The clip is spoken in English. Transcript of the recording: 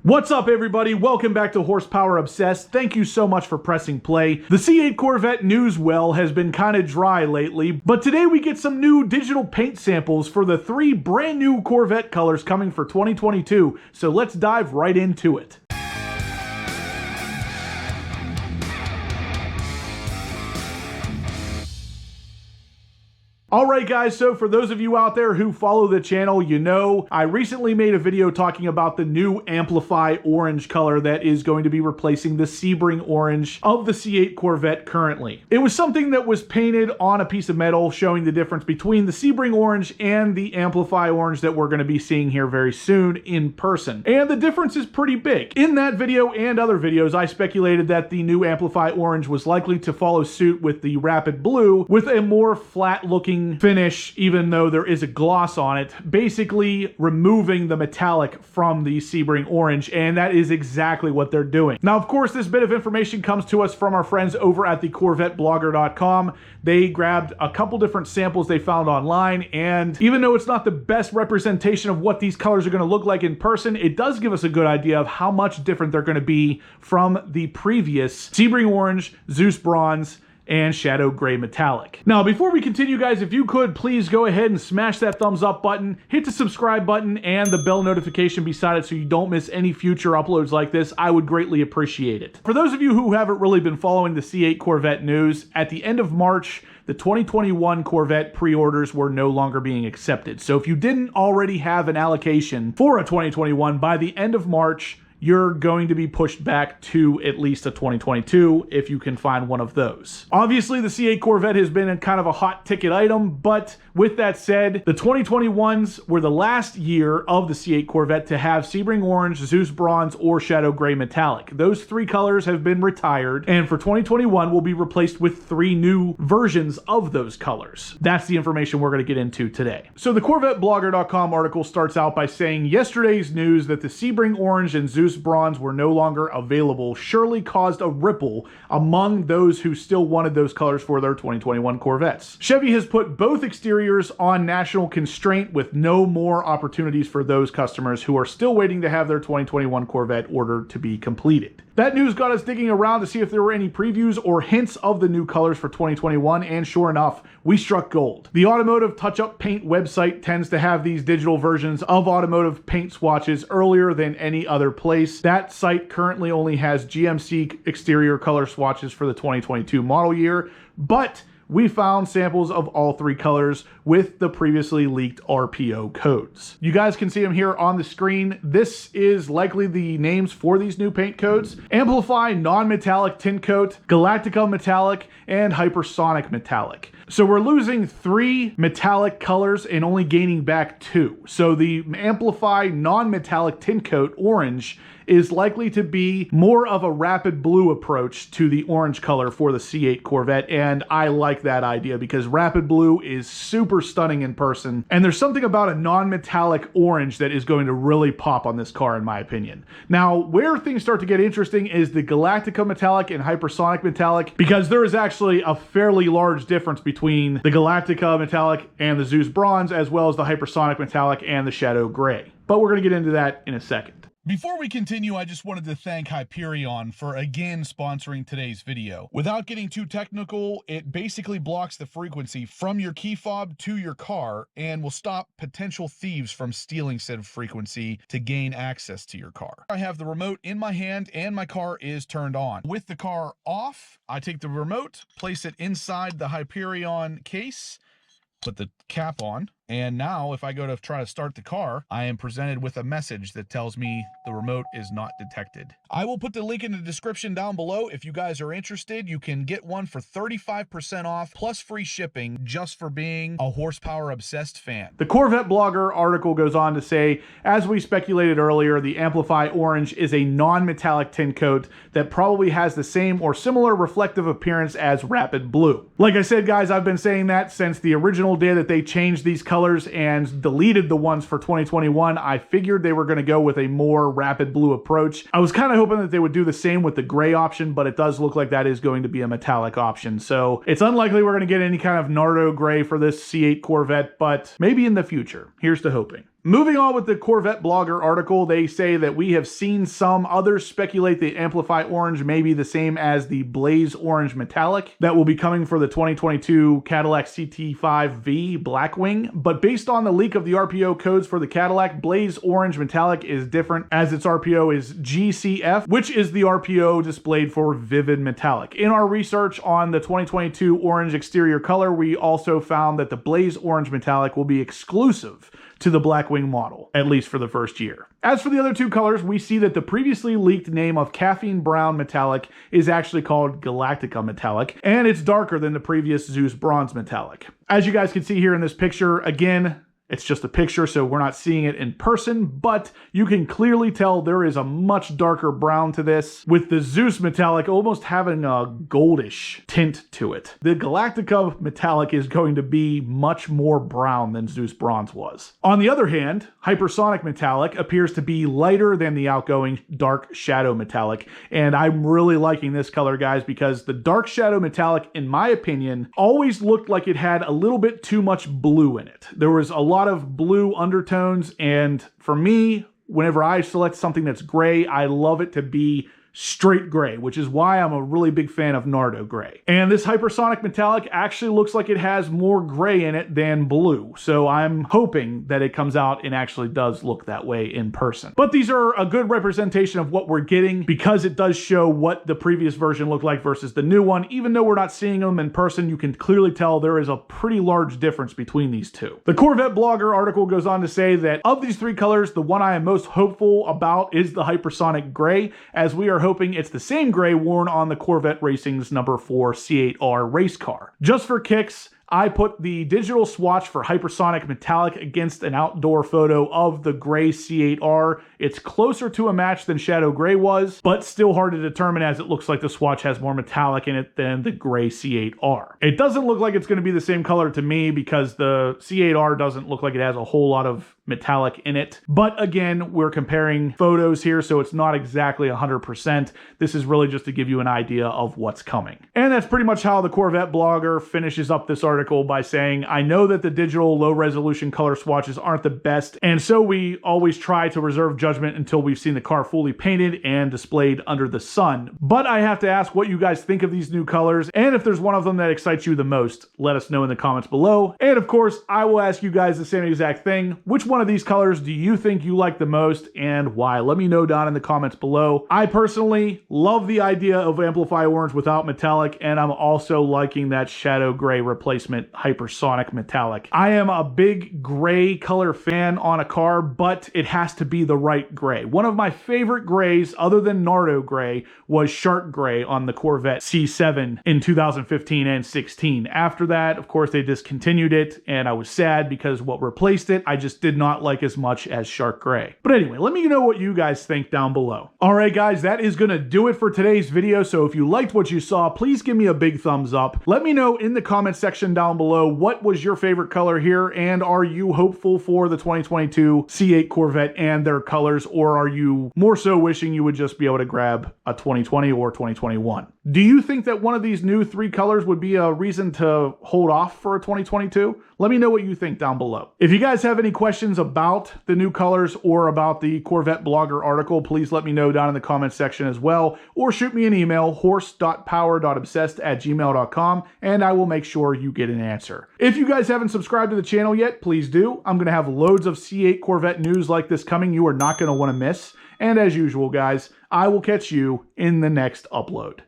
What's up, everybody? Welcome back to Horsepower Obsessed. Thank you so much for pressing play. The C8 Corvette news well has been kind of dry lately, but today we get some new digital paint samples for the 3 brand new Corvette colors coming for 2022, so let's dive right into it. Alright guys, so for those of you out there who follow the channel, you know I recently made a video talking about the new Amplify orange color that is going to be replacing the Sebring orange of the C8 Corvette currently. It was something that was painted on a piece of metal showing the difference between the Sebring orange and the Amplify orange that we're going to be seeing here very soon in person. And the difference is pretty big. In that video and other videos, I speculated that the new Amplify orange was likely to follow suit with the Rapid Blue with a more flat looking finish, even though there is a gloss on it, basically removing the metallic from the Sebring orange, and that is exactly what they're doing. Now, of course, this bit of information comes to us from our friends over at the CorvetteBlogger.com. They grabbed a couple different samples they found online, and even though it's not the best representation of what these colors are going to look like in person, it does give us a good idea of how much different they're going to be from the previous Sebring orange, Zeus bronze, and Shadow Gray Metallic. Now, before we continue, guys, if you could, please go ahead and smash that thumbs up button, hit the subscribe button, and the bell notification beside it so you don't miss any future uploads like this. I would greatly appreciate it. For those of you who haven't really been following the C8 Corvette news, at the end of March, the 2021 Corvette pre-orders were no longer being accepted. So if you didn't already have an allocation for a 2021, by the end of March, you're going to be pushed back to at least a 2022 if you can find one of those. Obviously, the C8 Corvette has been a kind of a hot ticket item, but with that said, the 2021s were the last year of the C8 Corvette to have Sebring Orange, Zeus Bronze, or Shadow Gray Metallic. Those 3 colors have been retired, and for 2021 will be replaced with 3 new versions of those colors. That's the information we're going to get into today. So the CorvetteBlogger.com article starts out by saying, yesterday's news that the Sebring Orange and Zeus Bronze were no longer available surely caused a ripple among those who still wanted those colors for their 2021 Corvettes. Chevy has put both exteriors on national constraint with no more opportunities for those customers who are still waiting to have their 2021 Corvette order to be completed. That news got us digging around to see if there were any previews or hints of the new colors for 2021, and sure enough, we struck gold. The Automotive Touch-Up Paint website tends to have these digital versions of automotive paint swatches earlier than any other place. That site currently only has GMC exterior color swatches for the 2022 model year, but we found samples of all 3 colors with the previously leaked RPO codes. You guys can see them here on the screen. This is likely the names for these new paint codes: Amplify Non-Metallic Tint Coat, Galactica Metallic, and Hypersonic Metallic. So we're losing 3 metallic colors and only gaining back 2. So the Amplify Non-Metallic Tint Coat Orange is likely to be more of a Rapid Blue approach to the orange color for the C8 Corvette, and I like that idea because Rapid Blue is super stunning in person, and there's something about a non-metallic orange that is going to really pop on this car in my opinion. Now, where things start to get interesting is the Galactica Metallic and Hypersonic Metallic, because there is actually a fairly large difference between the Galactica Metallic and the Zeus Bronze, as well as the Hypersonic Metallic and the Shadow Gray. But we're going to get into that in a second. Before we continue, I just wanted to thank Hyperion for again sponsoring today's video. Without getting too technical, it basically blocks the frequency from your key fob to your car and will stop potential thieves from stealing said frequency to gain access to your car. I have the remote in my hand and my car is turned on. With the car off, I take the remote, place it inside the Hyperion case, put the cap on, and now if I go to try to start the car, I am presented with a message that tells me the remote is not detected. I will put the link in the description down below. If you guys are interested, you can get one for 35% off plus free shipping just for being a Horsepower Obsessed fan. The Corvette Blogger article goes on to say, as we speculated earlier, the Amplify Orange is a non-metallic tint coat that probably has the same or similar reflective appearance as Rapid Blue. Like I said, guys, I've been saying that since the original day that they changed these colors and deleted the ones for 2021. I figured they were going to go with a more Rapid Blue approach. I was kind of hoping that they would do the same with the gray option, but it does look like that is going to be a metallic option. So it's unlikely we're going to get any kind of Nardo gray for this C8 Corvette, but maybe in the future. Here's to hoping. Moving on with the Corvette Blogger article, they say that we have seen some others speculate the Amplify Orange may be the same as the Blaze Orange Metallic that will be coming for the 2022 Cadillac CT5V Blackwing. But based on the leak of the RPO codes for the Cadillac, Blaze Orange Metallic is different, as its RPO is GCF, which is the RPO displayed for Vivid Metallic. In our research on the 2022 orange exterior color, we also found that the Blaze Orange Metallic will be exclusive to the Blackwing model, at least for the first year. As for the other two colors, we see that the previously leaked name of Caffeine Brown Metallic is actually called Galactica Metallic, and it's darker than the previous Zeus Bronze Metallic. As you guys can see here in this picture, again, it's just a picture, so we're not seeing it in person, but you can clearly tell there is a much darker brown to this, with the Zeus Metallic almost having a goldish tint to it. The Galactica Metallic is going to be much more brown than Zeus Bronze was. On the other hand, Hypersonic Metallic appears to be lighter than the outgoing Dark Shadow Metallic, and I'm really liking this color, guys, because the Dark Shadow Metallic, in my opinion, always looked like it had a little bit too much blue in it. There was a lot of blue undertones, and for me, whenever I select something that's gray, I love it to be straight gray, which is why I'm a really big fan of Nardo gray. And this Hypersonic Metallic actually looks like it has more gray in it than blue, so I'm hoping that it comes out and actually does look that way in person. But these are a good representation of what we're getting, because it does show what the previous version looked like versus the new one. Even though we're not seeing them in person, you can clearly tell there is a pretty large difference between these two. The Corvette Blogger article goes on to say that of these three colors, the one I am most hopeful about is the Hypersonic Gray, as we are hoping it's the same gray worn on the Corvette Racing's number 4 C8R race car. Just for kicks, I put the digital swatch for Hypersonic Metallic against an outdoor photo of the gray C8R. It's closer to a match than Shadow Gray was, but still hard to determine, as it looks like the swatch has more metallic in it than the gray C8R. It doesn't look like it's going to be the same color to me, because the C8R doesn't look like it has a whole lot of metallic in it. But again, we're comparing photos here, so it's not exactly 100%. This is really just to give you an idea of what's coming. And that's pretty much how the Corvette Blogger finishes up this article by saying, I know that the digital low-resolution color swatches aren't the best, and so we always try to reserve judgment until we've seen the car fully painted and displayed under the sun. But I have to ask what you guys think of these new colors, and if there's one of them that excites you the most, let us know in the comments below. And of course, I will ask you guys the same exact thing. Which one of these colors do you think you like the most, and why? Let me know down in the comments below. I personally love the idea of Amplify Orange without metallic, and I'm also liking that Shadow Gray replacement Hypersonic Metallic. I am a big gray color fan on a car, but it has to be the right gray. One of my favorite grays, other than Nardo Gray, was Shark Gray on the Corvette C7 in 2015 and 16. After that, of course, they discontinued it, and I was sad because what replaced it, I just did not like as much as Shark Gray. But anyway, let me know what you guys think down below. All right, guys, that is gonna do it for today's video. So if you liked what you saw, please give me a big thumbs up. Let me know in the comment section down below what was your favorite color here, and are you hopeful for the 2022 C8 Corvette and their colors, or are you more so wishing you would just be able to grab a 2020 or 2021? Do you think that one of these new 3 colors would be a reason to hold off for a 2022? Let me know what you think down below. If you guys have any questions about the new colors or about the Corvette Blogger article, please let me know down in the comments section as well, or shoot me an email, horse.power.obsessed@gmail.com, and I will make sure you get an answer. If you guys haven't subscribed to the channel yet, please do. I'm going to have loads of C8 Corvette news like this coming you are not going to want to miss. And as usual, guys, I will catch you in the next upload.